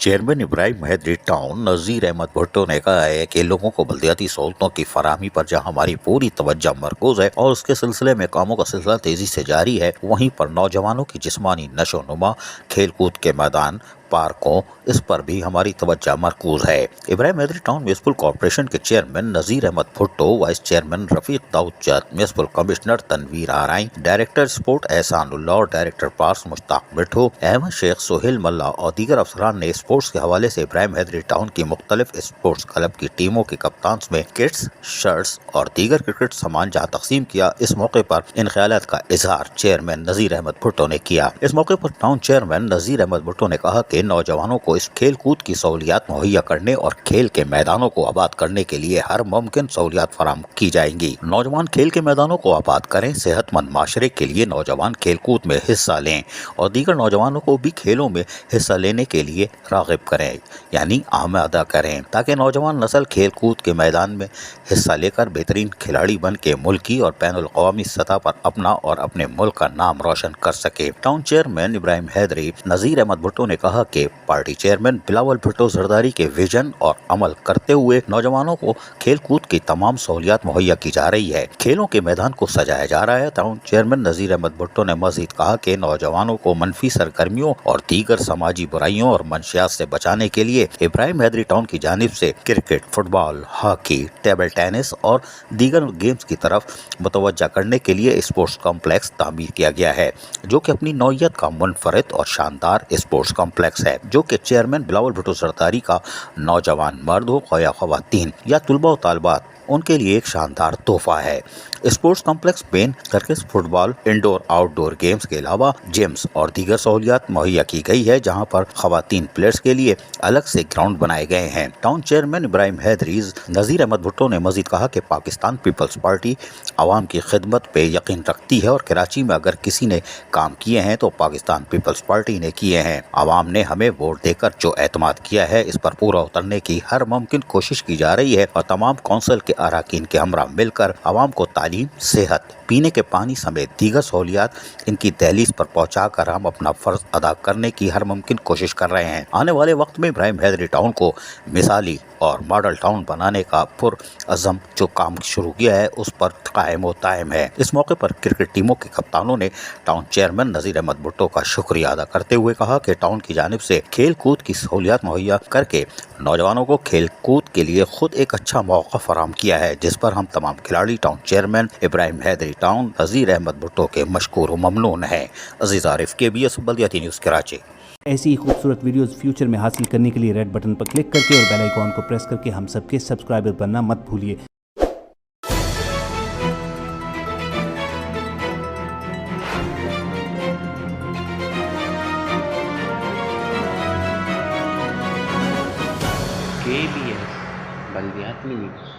Chairman Ibrahim Hyderi town Nazir Ahmed Bhutto ने कहा है कि लोगों को बल्दियाती सहूलतों की फराहमी पर जहां हमारी पूरी तवज्जो मरकूज है और उसके सिलसिले में कामों का सिलसिला तेजी से जारी है, वहीं पर नौजवानों की जिस्मानी नशोनुमा, खेल कूद के मैदान, पार्कों, इस पर भी हमारी तवज्जो मरकूज है। Ibrahim Hyderi town municipal corporation के chairman Nazir Ahmed Bhutto, vice chairman Rafiq Daud Chand, municipal commissioner Tanveer Arain, director sport Ehsanullah और डायरेक्टर पार्क्स मुश्ताक मिठू, अहमद शेख सोहेल मल्ला और दीगर अफसरान ने स्पोर्ट्स के हवाले से इब्राहिम हैदरी टाउन की मुख्तलिफ स्पोर्ट्स क्लब की टीमों के कप्तान में किट्स, शर्ट्स और दीगर क्रिकेट सामान जहाँ तकसीम किया। इस मौके पर इन ख्यालात का इजहार चेयरमैन नज़ीर अहमद भुट्टो ने किया। इस मौके पर टाउन चेयरमैन नज़ीर अहमद भुट्टो ने कहा कि नौजवानों को इस खेल कूद की सहूलियात मुहैया करने और खेल के मैदानों को आबाद करने के लिए हर मुमकिन सहूलियात फराहम की जाएंगी। नौजवान खेल के मैदानों को आबाद करें, सेहतमंद माशरे के लिए नौजवान खेल कूद में हिस्सा लें और दीगर नौजवानों को भी खेलों में हिस्सा लेने के लिए राग़िब करें, यानी आमादा करें, ताकि नौजवान नस्ल खेल कूद के मैदान में हिस्सा लेकर बेहतरीन खिलाड़ी बन के मुल्की और बैनुल अक़वामी सतह पर अपना और अपने मुल्क का नाम रोशन कर सके। टाउन चेयरमैन इब्राहिम हैदरी नज़ीर अहमद भुट्टो ने कहा कि पार्टी चेयरमैन बिलावल भुट्टो जरदारी के विजन और अमल करते हुए नौजवानों को खेल कूद की तमाम सहूलियात मुहैया की जा रही है, खेलों के मैदान को सजाया जा रहा है। टाउन चेयरमैन नज़ीर अहमद भुट्टो ने मजीद कहा कि नौजवानों को मनफी सरगर्मियों और दीगर समाजी बुराइयों और मंशियात से बचाने के लिए इब्राहिम हैदरी टाउन की जानिब से cricket, football, hockey, table tennis और दीगर गेम्स की तरफ मुतवज्जा करने के लिए स्पोर्ट्स कॉम्प्लेक्स तामीर किया गया है, जो कि अपनी नौइयत का मुनफरद और शानदार स्पोर्ट्स कॉम्प्लेक्स है, जो कि चेयरमैन बिलावल भुट्टो जरदारी का नौजवान मर्द हो या ख़वातीन या तुलबा और तालिबात, उनके लिए एक शानदार तोहफा है। स्पोर्ट्स कॉम्प्लेक्स पेन cricket, football, indoor outdoor games के अलावा जिम्स और दीगर सहूलियात मुहैया की गई है, जहां पर खवातीन प्लेयर्स के लिए अलग से ग्राउंड बनाए गए हैं। टाउन चेयरमैन इब्राहिम हैदरी नज़ीर अहमद भुट्टो ने मजीद कहा कि पाकिस्तान पीपल्स पार्टी आवाम की खिदमत पे यकीन रखती है और कराची में अगर किसी ने काम किए हैं तो पाकिस्तान पीपल्स पार्टी ने किए हैं। आवाम ने हमें वोट देकर जो एतमाद किया है, इस पर पूरा उतरने की हर मुमकिन कोशिश की जा रही है और तमाम कौंसिल के अराकीन के हमरा मिलकर आवाम को तालीम, सेहत, पीने के पानी समेत दीगर सहूलियात इनकी दहलीज पर पहुंचाकर हम अपना फर्ज अदा करने की हर मुमकिन कोशिश कर रहे हैं। आने वाले वक्त में इब्राहिम हैदरी टाउन को मिसाली और मॉडल टाउन बनाने का पुरअज़म जो काम शुरू किया है, उस पर कायम व दायम है। इस मौके पर क्रिकेट टीमों के कप्तानों ने टाउन चेयरमैन नज़ीर अहमद भुट्टो का शुक्रिया अदा करते हुए कहा कि टाउन की जानिब से खेल कूद की सहूलियात मुहैया करके नौजवानों को खेल कूद के लिए खुद एक अच्छा मौका फराहम किया है, जिस पर हम तमाम खिलाड़ी town chairman Ibrahim Hyderi town Nazir Ahmed Bhutto के मशकूर व ममनून हैं। अजीज आरिफ, KBS बल्दियाती न्यूज़ कराची। ऐसी ही खूबसूरत वीडियोस फ्यूचर में हासिल करने के लिए रेड बटन पर क्लिक करके और बेल आइकॉन को प्रेस करके हम सबके सब्सक्राइबर बनना मत भूलिए। KBS बल्दियाती न्यूज़।